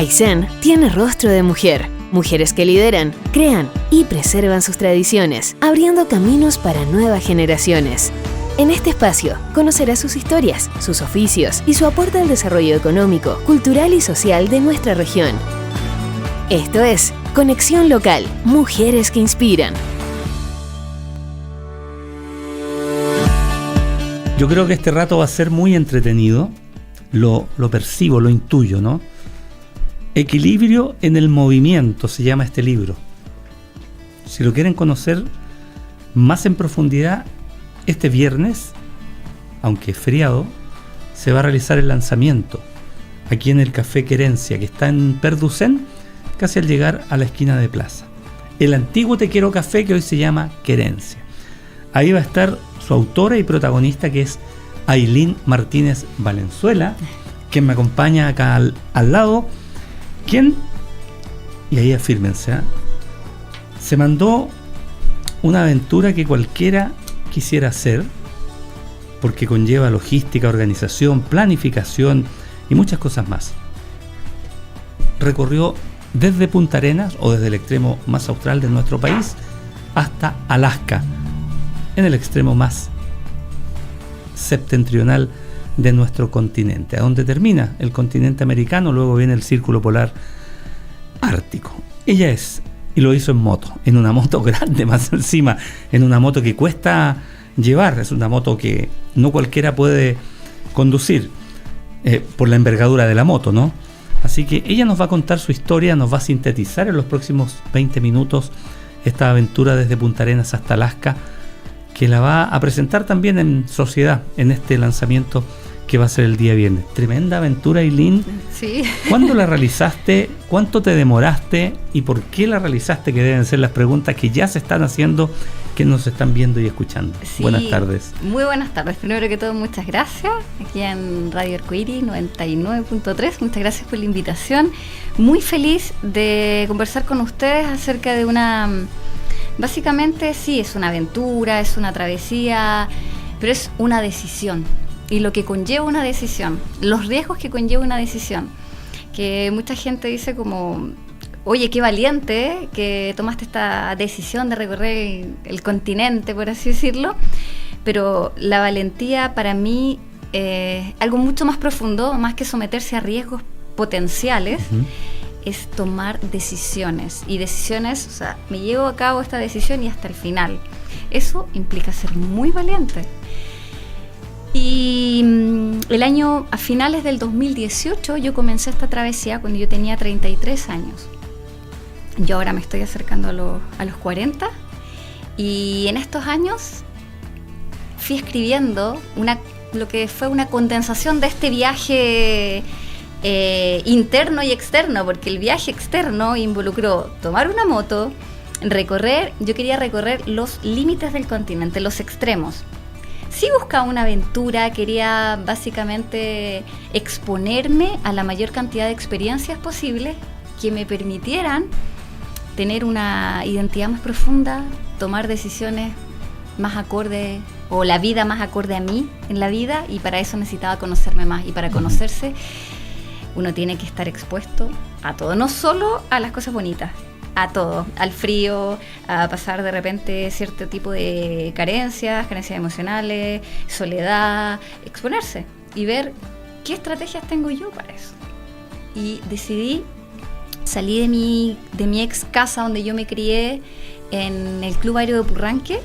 Aysén tiene rostro de mujer. Mujeres que lideran, crean y preservan sus tradiciones, abriendo caminos para nuevas generaciones. En este espacio conocerás sus historias, sus oficios y su aporte al desarrollo económico, cultural y social de nuestra región. Esto es Conexión Local, Mujeres que Inspiran. Yo creo que este rato va a ser muy entretenido, lo percibo, lo intuyo, ¿no? Equilibrio en el movimiento se llama este libro. Si lo quieren conocer más en profundidad, este viernes, aunque es feriado, se va a realizar el lanzamiento aquí en el Café Querencia, que está en Perducén, casi al llegar a la esquina de Plaza. El antiguo Te Quiero Café, que hoy se llama Querencia. Ahí va a estar su autora y protagonista, que es Ailín Martínez Valenzuela, quien me acompaña acá al lado, quien, y ahí afírmense, se mandó una aventura que cualquiera quisiera hacer, porque conlleva logística, organización, planificación y muchas cosas más. Recorrió desde Punta Arenas, o desde el extremo más austral de nuestro país, hasta Alaska, en el extremo más septentrional de nuestro continente, a donde termina el continente americano. Luego viene el círculo polar ártico. Ella es, y lo hizo en moto, en una moto grande más encima, en una moto que cuesta llevar, es una moto que no cualquiera puede conducir por la envergadura de la moto, ¿no? Así que ella nos va a contar su historia, nos va a sintetizar en los próximos 20 minutos esta aventura desde Punta Arenas hasta Alaska, que la va a presentar también en sociedad en este lanzamiento que va a ser el día viernes. Tremenda aventura, Ailín. Sí. ¿Cuándo la realizaste? ¿Cuánto te demoraste? ¿Y por qué la realizaste? Que deben ser las preguntas que ya se están haciendo, que nos están viendo y escuchando. Sí, buenas tardes. Muy buenas tardes. Primero que todo, muchas gracias. Aquí en Radio Arcoíris 99.3. Muchas gracias por la invitación. Muy feliz de conversar con ustedes acerca de una... Básicamente sí, es una aventura, es una travesía, pero es una decisión. Y lo que conlleva una decisión, los riesgos que conlleva una decisión. Que mucha gente dice como, oye, qué valiente que tomaste esta decisión de recorrer el continente, por así decirlo. Pero la valentía para mí es algo mucho más profundo, más que someterse a riesgos potenciales. Uh-huh. Es tomar decisiones, y decisiones, o sea, me llevo a cabo esta decisión y hasta el final. Eso implica ser muy valiente. Y el año, a finales del 2018, yo comencé esta travesía cuando yo tenía 33 años. Yo ahora me estoy acercando a los 40, y en estos años fui escribiendo lo que fue una condensación de este viaje interno y externo, porque el viaje externo involucró tomar una moto, yo quería recorrer los límites del continente, los extremos. Sí buscaba una aventura, quería básicamente exponerme a la mayor cantidad de experiencias posibles que me permitieran tener una identidad más profunda, tomar decisiones más acordes, o la vida más acorde a mí en la vida, y para eso necesitaba conocerme más, y para conocerse uno tiene que estar expuesto a todo, no solo a las cosas bonitas, a todo, al frío, a pasar de repente cierto tipo de carencias emocionales, soledad, exponerse y ver qué estrategias tengo yo para eso. Y decidí, salí de mi ex casa donde yo me crié, en el Club Aéreo de Purranque,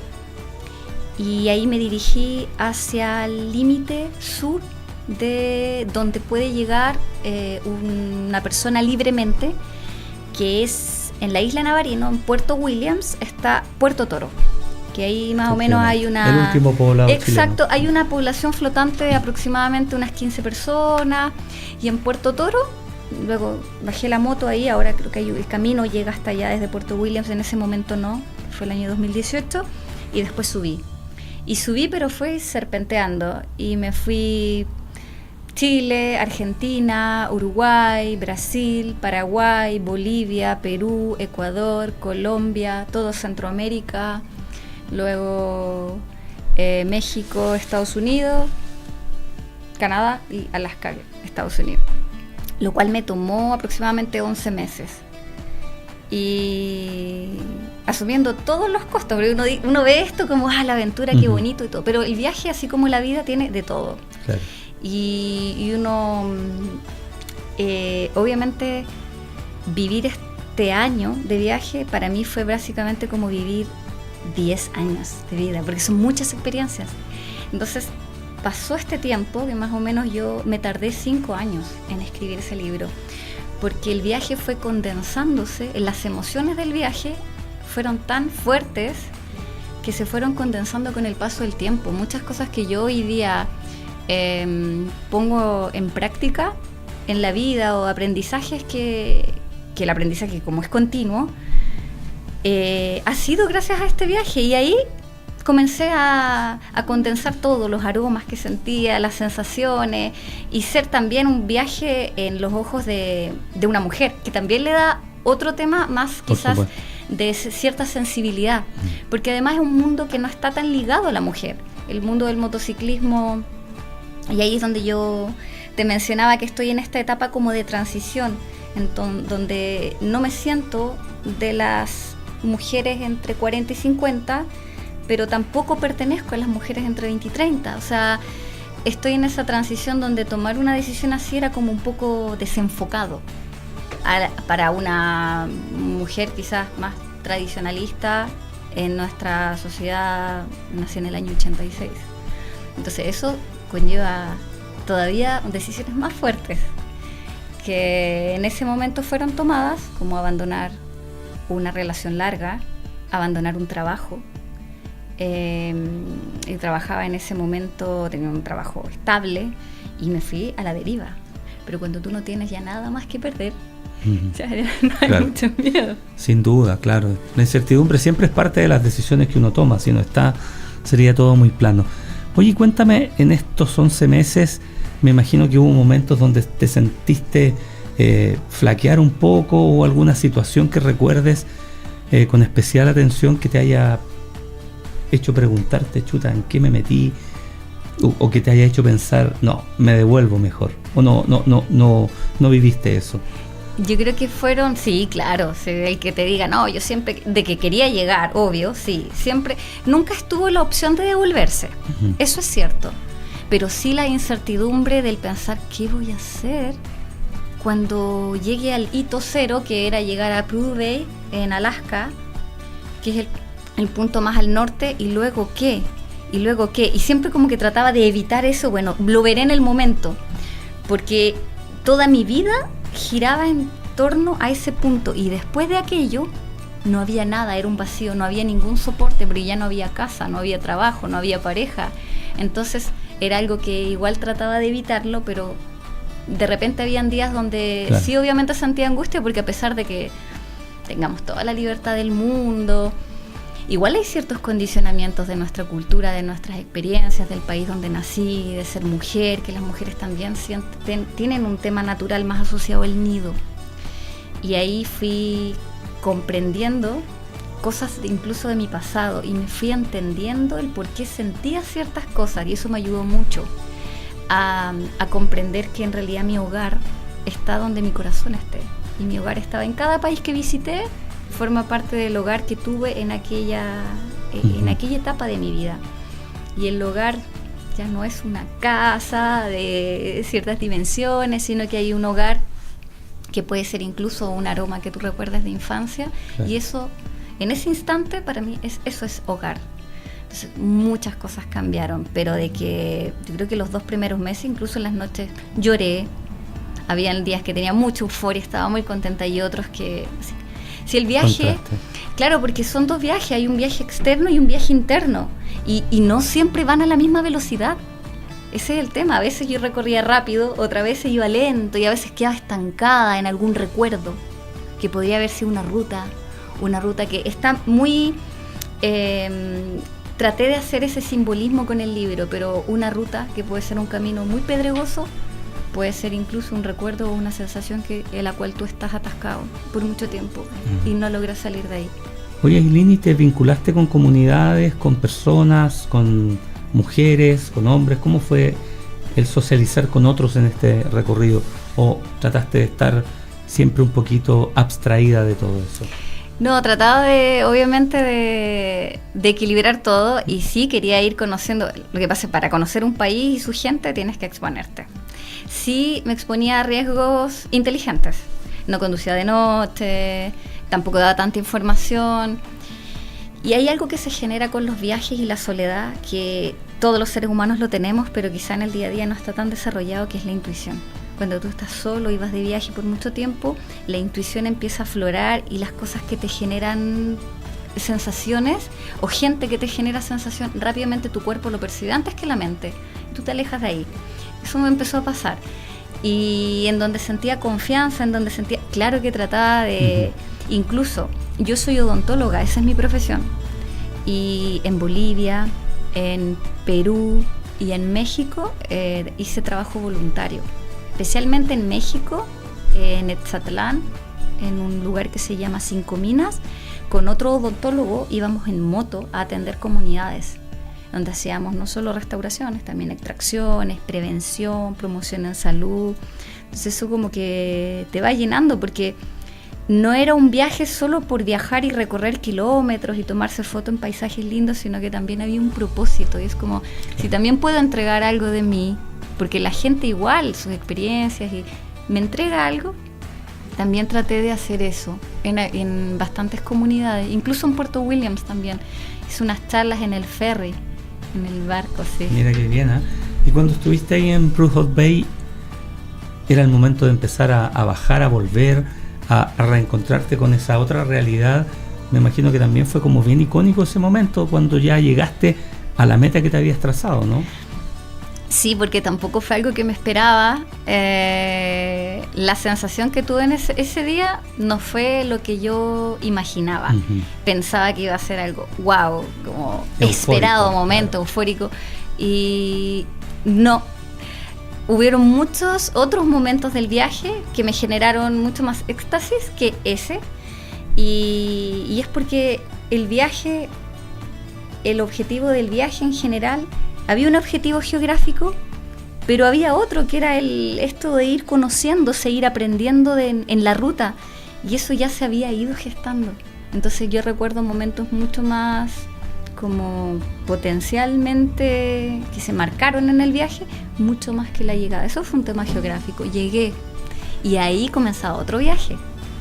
y ahí me dirigí hacia el límite sur de donde puede llegar una persona libremente, que es en la isla Navarino, en Puerto Williams, está Puerto Toro, que ahí más o menos hay una... El último poblado Exacto, chileno. Hay una población flotante de aproximadamente unas 15 personas, y en Puerto Toro, luego bajé la moto ahí, ahora creo que el camino llega hasta allá desde Puerto Williams, en ese momento no, fue el año 2018, y después subí, pero fui serpenteando, y me fui... Chile, Argentina, Uruguay, Brasil, Paraguay, Bolivia, Perú, Ecuador, Colombia, todo Centroamérica, luego México, Estados Unidos, Canadá y Alaska, Estados Unidos. lo cual me tomó aproximadamente 11 meses. Y asumiendo todos los costos, porque uno ve esto como, la aventura, qué bonito y todo, pero el viaje, así como la vida, tiene de todo. Claro. Y uno, obviamente, vivir este año de viaje para mí fue básicamente como vivir 10 años de vida, porque son muchas experiencias. Entonces pasó este tiempo que más o menos yo me tardé 5 años en escribir ese libro, porque el viaje fue condensándose, las emociones del viaje fueron tan fuertes que se fueron condensando con el paso del tiempo. Muchas cosas que yo hoy día pongo en práctica en la vida, o aprendizajes que el aprendizaje, como es continuo, ha sido gracias a este viaje. Y ahí comencé a condensar todos los aromas que sentía, las sensaciones, y ser también un viaje en los ojos de una mujer, que también le da otro tema más, quizás, de cierta sensibilidad, porque además es un mundo que no está tan ligado a la mujer, el mundo del motociclismo. Y ahí es donde yo te mencionaba que estoy en esta etapa como de transición, donde no me siento de las mujeres entre 40 y 50, pero tampoco pertenezco a las mujeres entre 20 y 30. O sea, estoy en esa transición donde tomar una decisión así era como un poco desenfocado. Para una mujer quizás más tradicionalista en nuestra sociedad, nací en el año 86. Entonces eso conlleva todavía decisiones más fuertes que en ese momento fueron tomadas, como abandonar una relación larga, abandonar un trabajo. Y trabajaba en ese momento, tenía un trabajo estable y me fui a la deriva. Pero cuando tú no tienes ya nada más que perder, ya no hay mucho miedo. Sin duda, claro. La incertidumbre siempre es parte de las decisiones que uno toma. Si no está, sería todo muy plano. Oye, cuéntame, en estos 11 meses, me imagino que hubo momentos donde te sentiste flaquear un poco, o alguna situación que recuerdes con especial atención que te haya hecho preguntarte, chuta, ¿en qué me metí? O que te haya hecho pensar, no, me devuelvo mejor. O no viviste eso. Yo creo que fueron, sí, claro, el que te diga, no, yo siempre, de que quería llegar, obvio, sí, siempre, nunca estuvo la opción de devolverse, eso es cierto, pero sí la incertidumbre del pensar, ¿qué voy a hacer cuando llegue al hito cero, que era llegar a Prudhoe Bay, en Alaska, que es el punto más al norte, y luego qué? Y siempre como que trataba de evitar eso. Bueno, lo veré en el momento, porque toda mi vida giraba en torno a ese punto, y después de aquello no había nada, era un vacío, no había ningún soporte, porque ya no había casa, no había trabajo, no había pareja. Entonces era algo que igual trataba de evitarlo, pero de repente habían días donde sí, obviamente sentía angustia, porque a pesar de que tengamos toda la libertad del mundo, igual hay ciertos condicionamientos de nuestra cultura, de nuestras experiencias, del país donde nací, de ser mujer, que las mujeres también tienen un tema natural más asociado al nido. Y ahí fui comprendiendo cosas incluso de mi pasado, y me fui entendiendo el por qué sentía ciertas cosas, y eso me ayudó mucho a comprender que en realidad mi hogar está donde mi corazón esté, y mi hogar estaba en cada país que visité. Forma parte del hogar que tuve en aquella etapa de mi vida. Y el hogar ya no es una casa de ciertas dimensiones, sino que hay un hogar que puede ser incluso un aroma que tú recuerdas de infancia. Claro. Y eso, en ese instante, para mí, eso es hogar. Entonces, muchas cosas cambiaron, pero de que yo creo que los 2 primeros meses, incluso en las noches, lloré. Habían días que tenía mucha euforia, estaba muy contenta, y otros que... Si el viaje, claro, porque son 2 viajes, hay un viaje externo y un viaje interno, y no siempre van a la misma velocidad. Ese es el tema. A veces yo recorría rápido, otras veces iba lento, y a veces quedaba estancada en algún recuerdo que podría haber sido una ruta que está muy... traté de hacer ese simbolismo con el libro, pero una ruta que puede ser un camino muy pedregoso, puede ser incluso un recuerdo o una sensación en la cual tú estás atascado por mucho tiempo y no logras salir de ahí. Oye, Ailini, ¿te vinculaste con comunidades, con personas, con mujeres, con hombres? ¿Cómo fue el socializar con otros en este recorrido ¿O trataste de estar siempre un poquito abstraída de todo eso? No, trataba obviamente de equilibrar todo, y sí quería ir conociendo. Lo que pasa es que para conocer un país y su gente tienes que exponerte. Sí me exponía a riesgos inteligentes. No conducía de noche, tampoco daba tanta información. Y hay algo que se genera con los viajes y la soledad, que todos los seres humanos lo tenemos, pero quizá en el día a día no está tan desarrollado, que es la intuición. Cuando tú estás solo y vas de viaje por mucho tiempo, la intuición empieza a aflorar, y las cosas que te generan sensaciones, o gente que te genera sensación, rápidamente tu cuerpo lo percibe antes que la mente. Tú te alejas de ahí. Eso me empezó a pasar. Y en donde sentía confianza, en donde sentía... Claro que trataba de... Incluso, yo soy odontóloga, esa es mi profesión. Y en Bolivia, en Perú y en México hice trabajo voluntario. Especialmente en México, en Etzatlán, en un lugar que se llama Cinco Minas, con otro odontólogo íbamos en moto a atender comunidades, donde hacíamos no solo restauraciones, también extracciones, prevención, promoción en salud. Entonces eso como que te va llenando, porque no era un viaje solo por viajar y recorrer kilómetros y tomarse fotos en paisajes lindos, sino que también había un propósito, y es como, si también puedo entregar algo de mí, porque la gente igual, sus experiencias, y me entrega algo. También traté de hacer eso en bastantes comunidades, incluso en Puerto Williams también. Hice unas charlas en el ferry, en el barco, sí. Mira qué bien, ¿eh? Y cuando estuviste ahí en Prudhoe Bay, ¿era el momento de empezar a bajar, a volver, a reencontrarte con esa otra realidad? Me imagino que también fue como bien icónico ese momento, cuando ya llegaste a la meta que te habías trazado, ¿no? Sí, porque tampoco fue algo que me esperaba. La sensación que tuve en ese día no fue lo que yo imaginaba. Uh-huh. Pensaba que iba a ser algo wow, como eufórico, esperado momento, claro. Eufórico. Y no. Hubieron muchos otros momentos del viaje que me generaron mucho más éxtasis que ese. Y es porque el viaje, el objetivo del viaje en general, había un objetivo geográfico, pero había otro que era esto de ir conociéndose, ir aprendiendo en la ruta, y eso ya se había ido gestando. Entonces yo recuerdo momentos mucho más como potencialmente que se marcaron en el viaje, mucho más que la llegada. Eso fue un tema geográfico. Llegué y ahí comenzaba otro viaje,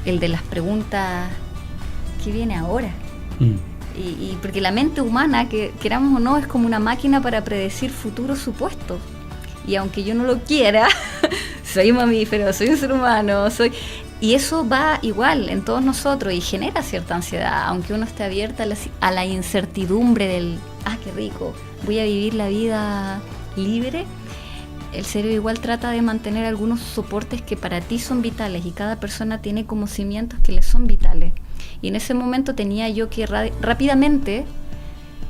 el de las preguntas, ¿qué viene ahora? Y porque la mente humana, que queramos o no, es como una máquina para predecir futuros supuestos. Y aunque yo no lo quiera, soy un mamífero, soy un ser humano, y eso va igual en todos nosotros y genera cierta ansiedad, aunque uno esté abierta a la incertidumbre del, qué rico, voy a vivir la vida libre. El cerebro igual trata de mantener algunos soportes que para ti son vitales, y cada persona tiene como cimientos que le son vitales. Y en ese momento tenía yo que rápidamente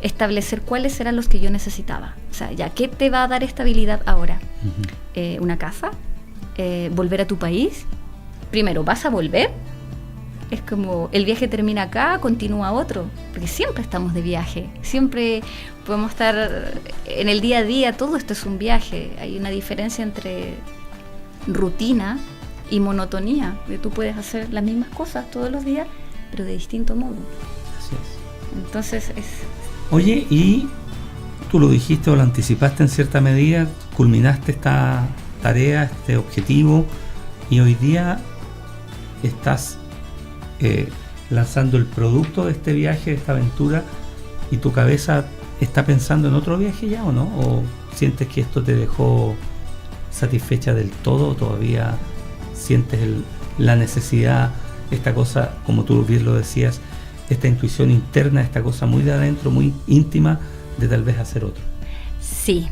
establecer cuáles eran los que yo necesitaba. O sea, ya, ¿qué te va a dar estabilidad ahora? Uh-huh. ¿Una casa? ¿Volver a tu país? Primero, ¿vas a volver? Es como, el viaje termina acá, continúa otro. Porque siempre estamos de viaje. Siempre podemos estar en el día a día. Todo esto es un viaje. Hay una diferencia entre rutina y monotonía. Que tú puedes hacer las mismas cosas todos los días, pero de distinto modo. Así es. Entonces es... Oye, y tú lo dijiste o lo anticipaste en cierta medida, culminaste esta tarea, este objetivo, y hoy día estás lanzando el producto de este viaje, de esta aventura, y tu cabeza está pensando en otro viaje ya, ¿o no? ¿O sientes que esto te dejó satisfecha del todo, o todavía sientes la necesidad, esta cosa, como tú bien lo decías, esta intuición interna, esta cosa muy de adentro, muy íntima, de tal vez hacer otro? Sí,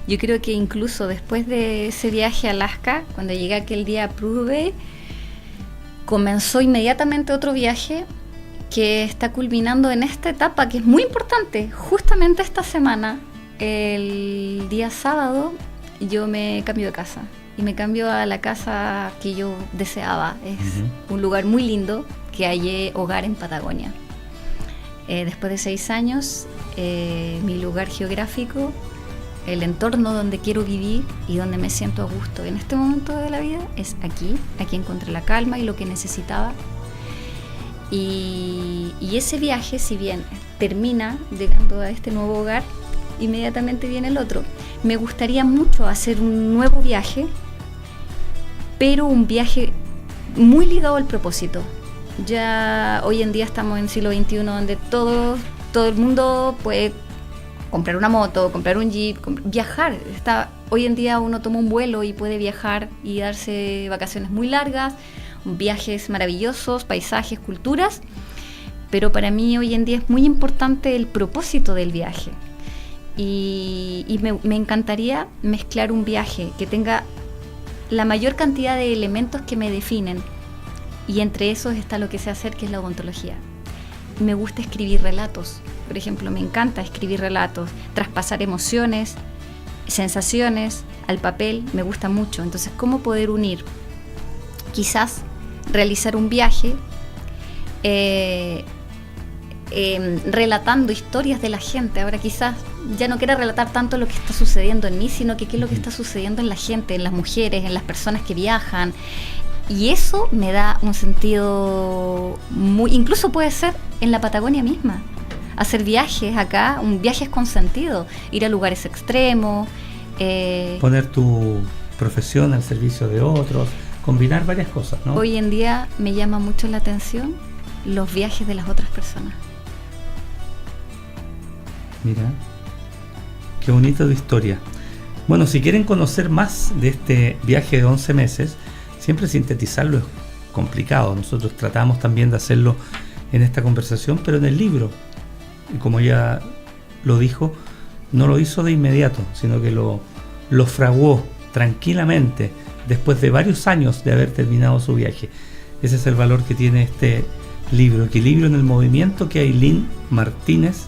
yo creo que incluso después de ese viaje a Alaska, cuando llegué aquel día a Prudhoe Bay, comenzó inmediatamente otro viaje que está culminando en esta etapa que es muy importante. Justamente esta semana, el día sábado, yo me cambio de casa. Y me cambio a la casa que yo deseaba. Es un lugar muy lindo, que hallé hogar en Patagonia. Después de 6 años, mi lugar geográfico el entorno donde quiero vivir y donde me siento a gusto. En este momento de la vida es aquí encontré la calma y lo que necesitaba. Y ese viaje, si bien termina llegando a este nuevo hogar, inmediatamente viene el otro. Me gustaría mucho hacer un nuevo viaje, pero un viaje muy ligado al propósito. Ya hoy en día estamos en el siglo XXI, donde todo el mundo puede comprar una moto, comprar un jeep, viajar. Hoy en día uno toma un vuelo y puede viajar y darse vacaciones muy largas, viajes maravillosos, paisajes, culturas, pero para mí hoy en día es muy importante el propósito del viaje. Y me encantaría mezclar un viaje que tenga la mayor cantidad de elementos que me definen, y entre esos está lo que sé hacer, que es la odontología. Me gusta escribir relatos, por ejemplo, me encanta escribir relatos, traspasar emociones, sensaciones al papel, me gusta mucho. Entonces, ¿cómo poder unir? Quizás realizar un viaje relatando historias de la gente. Ahora quizás ya no quiera relatar tanto lo que está sucediendo en mí, sino que qué es lo que está sucediendo en la gente, en las mujeres, en las personas que viajan. Y eso me da un sentido incluso puede ser en la Patagonia misma. Hacer viajes acá, viajes con sentido, ir a lugares extremos. Poner tu profesión al servicio de otros, combinar varias cosas, ¿no? Hoy en día me llama mucho la atención los viajes de las otras personas. Mira, qué bonita tu historia. Bueno, si quieren conocer más de este viaje de 11 meses, siempre sintetizarlo es complicado. Nosotros tratamos también de hacerlo en esta conversación, pero en el libro, y como ella lo dijo, no lo hizo de inmediato, sino que lo fraguó tranquilamente después de varios años de haber terminado su viaje. Ese es el valor que tiene este libro, Equilibrio en el Movimiento, que Aylin Martínez,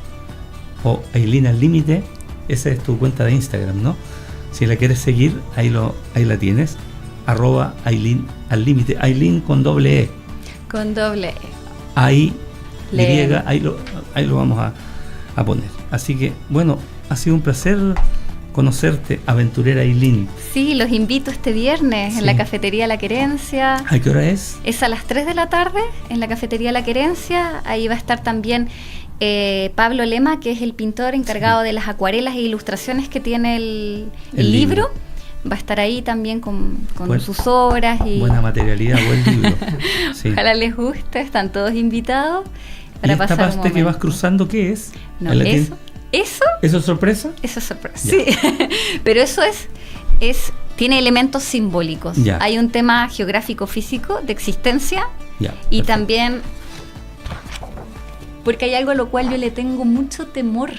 o Aylin al Límite, esa es tu cuenta de Instagram, ¿no? Si la quieres seguir, ahí la tienes, @Aylin al Límite, Aylin con doble E. Con doble E. Ahí lo vamos a poner. Así que, bueno, ha sido un placer conocerte, aventurera Aylin. Sí, los invito este viernes en la Cafetería La Querencia. ¿A qué hora es? Es a las 3 de la tarde en la Cafetería La Querencia. Ahí va a estar también Pablo Lema, que es el pintor encargado de las acuarelas e ilustraciones que tiene el libro. Va a estar ahí también con sus obras. Buena materialidad, buen libro. Sí. Ojalá les guste, están todos invitados. Para ¿Y esta parte que vas cruzando qué es? No, ¿Eso es sorpresa? Eso es sorpresa, sí. Pero eso tiene elementos simbólicos. Ya. Hay un tema geográfico físico de existencia. Ya, y perfecto. También porque hay algo a lo cual yo le tengo mucho temor.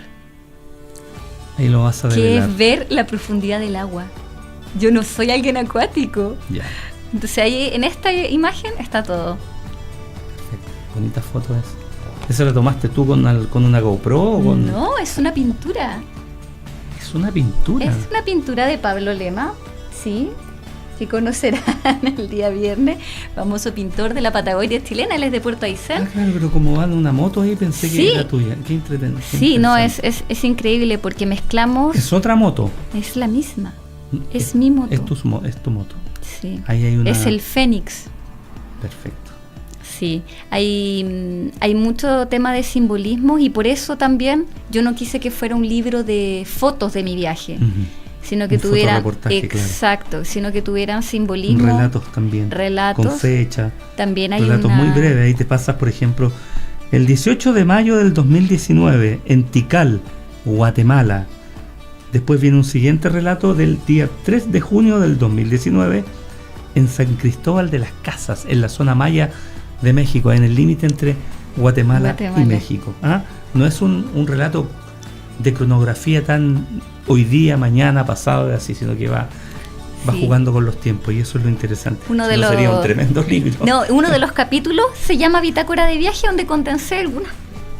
Ahí lo vas a develar. Que es ver la profundidad del agua. Yo no soy alguien acuático. Ya. Entonces ahí en esta imagen está todo. Perfecto. Bonita foto es. ¿Eso lo tomaste tú con una GoPro? O con... No, es una pintura. ¿Es una pintura? Es una pintura de Pablo Lema, sí, que conocerán el día viernes, famoso pintor de la Patagonia chilena, él es de Puerto Aysén. Ah, claro, pero como van una moto ahí pensé que era tuya. Qué entretenido. Sí, no, es increíble porque mezclamos... ¿Es otra moto? Es la misma, es mi moto. Es tu moto. Sí, ahí hay una... es el Fénix. Perfecto. Sí, hay mucho tema de simbolismo y por eso también yo no quise que fuera un libro de fotos de mi viaje, sino que tuviera, exacto, sino que tuvieran simbolismo, relatos también, con fecha, también hay relatos muy breves. Ahí te pasas, por ejemplo, el 18 de mayo del 2019 en Tikal, Guatemala. Después viene un siguiente relato del día 3 de junio del 2019 en San Cristóbal de las Casas, en la zona maya de México, en el límite entre Guatemala y México. No es un relato de cronografía tan hoy día, mañana, pasado, así, sino que va jugando con los tiempos, y eso es lo interesante. Sería un tremendo libro. No, uno de los capítulos se llama Bitácora de Viaje, donde condensé algunas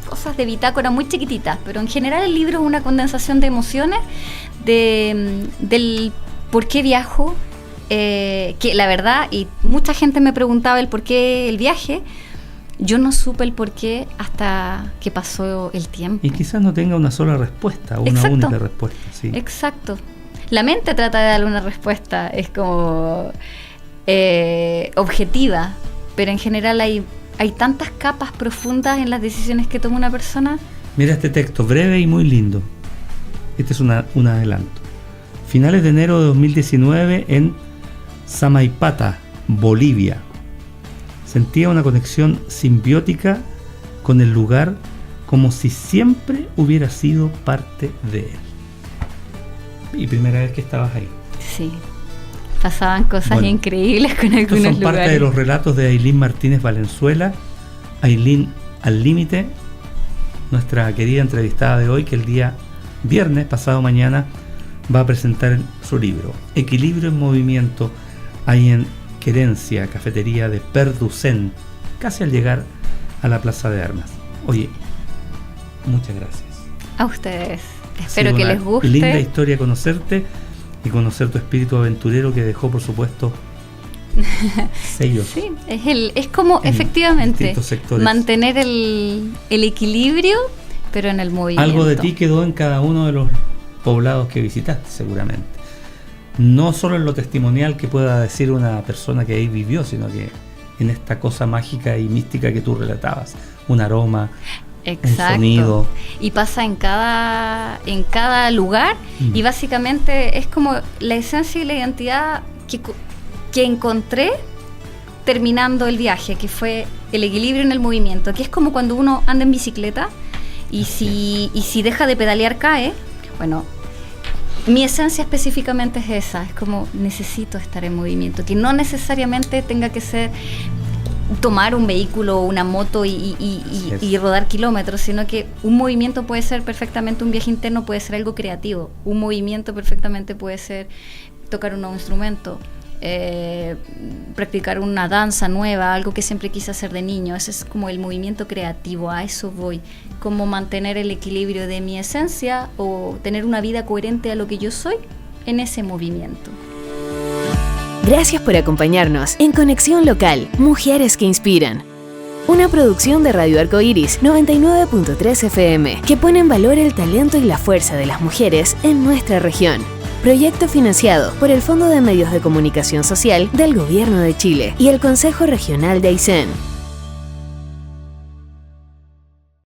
cosas de bitácora muy chiquititas, pero en general el libro es una condensación de emociones del por qué viajo. Que la verdad, y mucha gente me preguntaba el por qué el viaje, yo no supe el por qué hasta que pasó el tiempo. Y quizás no tenga una sola respuesta, o una Exacto. única respuesta. Sí. Exacto. La mente trata de darle una respuesta, es como objetiva, pero en general hay tantas capas profundas en las decisiones que toma una persona. Mira este texto, breve y muy lindo. Este es un adelanto. Finales de enero de 2019 en Samaipata, Bolivia. Sentía una conexión simbiótica con el lugar, como si siempre hubiera sido parte de él. Y primera vez que estabas ahí. Sí, pasaban cosas increíbles con algunos estos son lugares. parte de los relatos de Ailín Martínez Valenzuela. Ailín al límite, nuestra querida entrevistada de hoy, que el día viernes, pasado mañana, va a presentar su libro Equilibrio en Movimiento, ahí en Querencia, cafetería de Perducén, casi al llegar a la Plaza de Armas. Oye, muchas gracias. A ustedes. Espero que les guste. Linda historia conocerte y conocer tu espíritu aventurero, que dejó, por supuesto, sellos. Sí, es como efectivamente mantener el equilibrio, pero en el movimiento. Algo de ti quedó en cada uno de los poblados que visitaste, seguramente. No solo en lo testimonial que pueda decir una persona que ahí vivió, sino que en esta cosa mágica y mística que tú relatabas. Un aroma, exacto, un sonido. Y pasa en cada lugar, y básicamente es como la esencia y la identidad que encontré terminando el viaje, que fue el equilibrio en el movimiento, que es como cuando uno anda en bicicleta y si deja de pedalear cae. Bueno, mi esencia específicamente es esa, es como necesito estar en movimiento, que no necesariamente tenga que ser tomar un vehículo o una moto y rodar kilómetros, sino que un movimiento puede ser perfectamente un viaje interno, puede ser algo creativo, un movimiento perfectamente puede ser tocar un nuevo instrumento, practicar una danza nueva, algo que siempre quise hacer de niño. Ese es como el movimiento creativo, a eso voy, como mantener el equilibrio de mi esencia o tener una vida coherente a lo que yo soy en ese movimiento. Gracias por acompañarnos en Conexión Local, Mujeres que Inspiran. Una producción de Radio Arcoiris 99.3 FM que pone en valor el talento y la fuerza de las mujeres en nuestra región. Proyecto financiado por el Fondo de Medios de Comunicación Social del Gobierno de Chile y el Consejo Regional de Aysén.